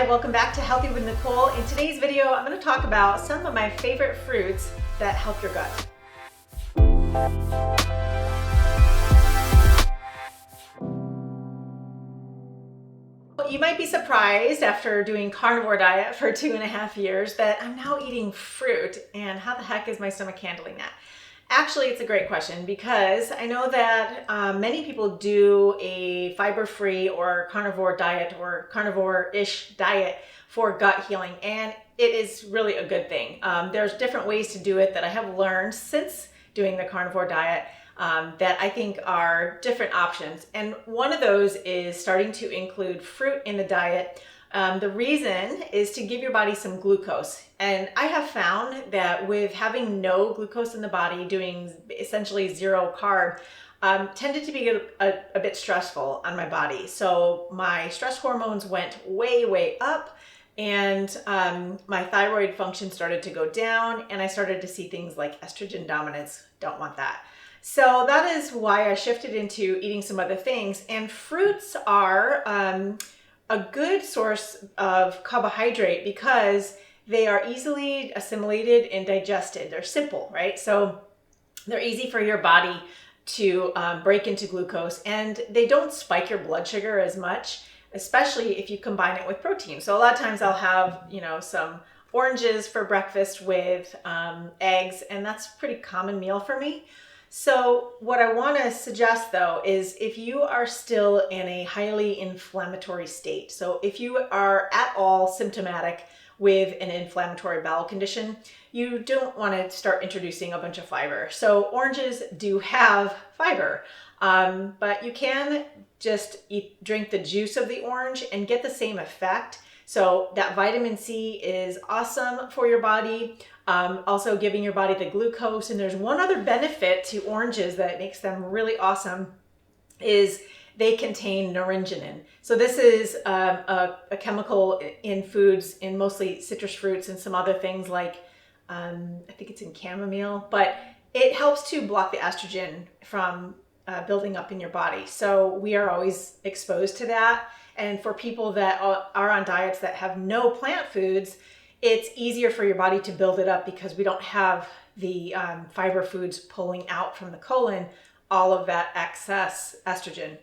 Hi, welcome back to Healthy with Nicole. In today's video, I'm going to talk about some of my favorite fruits that help your gut. You might be surprised after doing carnivore diet for 2.5 years that I'm now eating fruit, and how the heck is my stomach handling that? Actually, it's a great question because I know that many people do a fiber-free or carnivore diet or carnivore-ish diet for gut healing, and it is really a good thing. There's different ways to do it that I have learned since doing the carnivore diet that I think are different options. And one of those is starting to include fruit in the diet. The reason is to give your body some glucose. And I have found that with having no glucose in the body, doing essentially zero carb, tended to be a bit stressful on my body. So my stress hormones went way up, and my thyroid function started to go down, and I started to see things like estrogen dominance. Don't want that. So that is why I shifted into eating some other things. And fruits are a good source of carbohydrate because they are easily assimilated and digested. They're simple, right? So they're easy for your body to break into glucose, and they don't spike your blood sugar as much, especially if you combine it with protein. So a lot of times I'll have, some oranges for breakfast with eggs, and that's a pretty common meal for me. So what I want to suggest though is if you are still in a highly inflammatory state, so if you are at all symptomatic with an inflammatory bowel condition, you don't want to start introducing a bunch of fiber. So oranges do have fiber, but you can just drink the juice of the orange and get the same effect. So that vitamin C is awesome for your body. Also giving your body the glucose. And there's one other benefit to oranges that makes them really awesome is they contain naringenin. So this is a chemical in foods, in mostly citrus fruits and some other things like, I think it's in chamomile, but it helps to block the estrogen from building up in your body. So we are always exposed to that. And for people that are on diets that have no plant foods, it's easier for your body to build it up because we don't have the fiber foods pulling out from the colon all of that excess estrogen.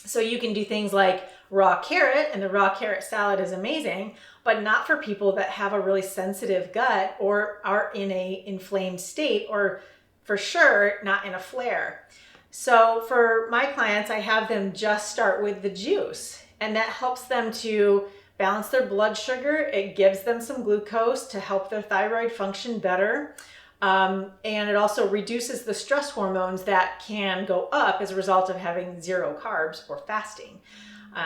So you can do things like raw carrot, and the raw carrot salad is amazing, but not for people that have a really sensitive gut or are in a inflamed state, or for sure not in a flare. So for my clients, I have them just start with the juice, and that helps them to balance their blood sugar. It gives them some glucose to help their thyroid function better. And it also reduces the stress hormones that can go up as a result of having zero carbs or fasting.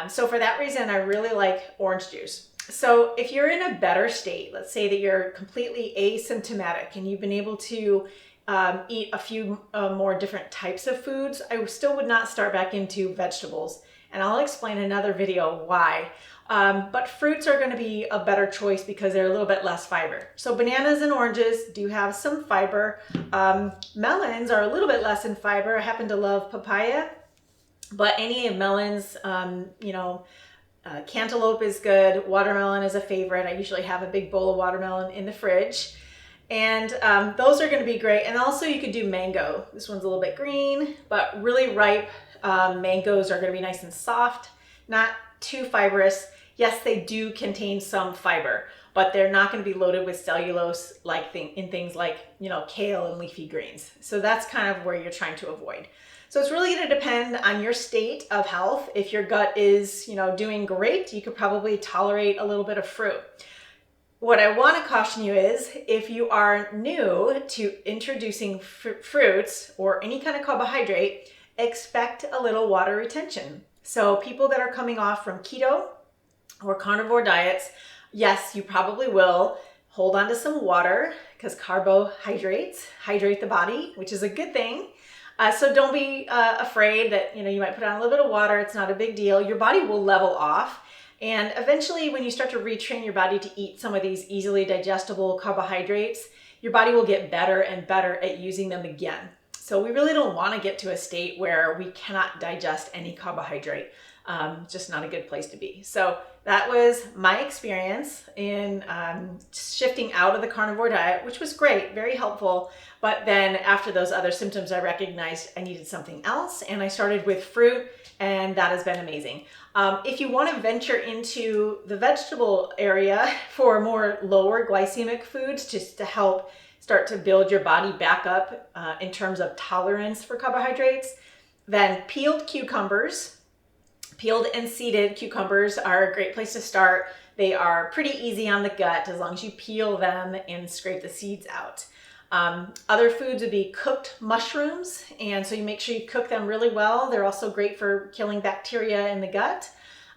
So for that reason, I really like orange juice. So if you're in a better state, let's say that you're completely asymptomatic and you've been able to eat a few more different types of foods, I still would not start back into vegetables. And I'll explain in another video why. But fruits are going to be a better choice because they're a little bit less fiber. So bananas and oranges do have some fiber. Melons are a little bit less in fiber. I happen to love papaya, but any melons, cantaloupe is good. Watermelon is a favorite. I usually have a big bowl of watermelon in the fridge. And those are going to be great. And also you could do mango. This one's a little bit green, but really ripe mangoes are going to be nice and soft, not too fibrous. Yes, they do contain some fiber, but they're not going to be loaded with cellulose like in things like, kale and leafy greens. So that's kind of where you're trying to avoid. So it's really going to depend on your state of health. If your gut is, doing great, you could probably tolerate a little bit of fruit. What I want to caution you is if you are new to introducing fruits or any kind of carbohydrate, expect a little water retention. So people that are coming off from keto or carnivore diets, yes, you probably will hold on to some water because carbohydrates hydrate the body, which is a good thing. So don't be afraid that, you might put on a little bit of water. It's not a big deal. Your body will level off. And eventually when you start to retrain your body to eat some of these easily digestible carbohydrates, your body will get better and better at using them again. So we really don't want to get to a state where we cannot digest any carbohydrate. Just not a good place to be. So that was my experience in shifting out of the carnivore diet, which was great, very helpful. But then after those other symptoms, I recognized I needed something else, and I started with fruit, and that has been amazing. If you want to venture into the vegetable area for more lower glycemic foods, just to help start to build your body back up in terms of tolerance for carbohydrates, then peeled and seeded cucumbers are a great place to start. They are pretty easy on the gut as long as you peel them and scrape the seeds out. Other foods would be cooked mushrooms, and so you make sure you cook them really well. They're also great for killing bacteria in the gut.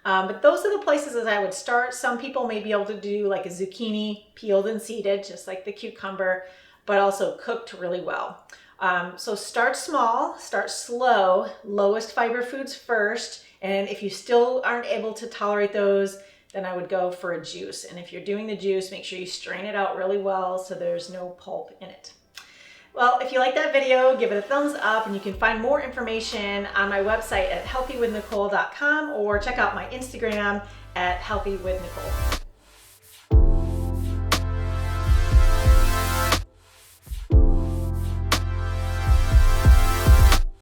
But those are the places that I would start. Some people may be able to do like a zucchini peeled and seeded, just like the cucumber, but also cooked really well. So start small, start slow, lowest fiber foods first. And if you still aren't able to tolerate those, then I would go for a juice. And if you're doing the juice, make sure you strain it out really well so there's no pulp in it. Well, if you like that video, give it a thumbs up, and you can find more information on my website at healthywithnicole.com or check out my Instagram at healthywithnicole.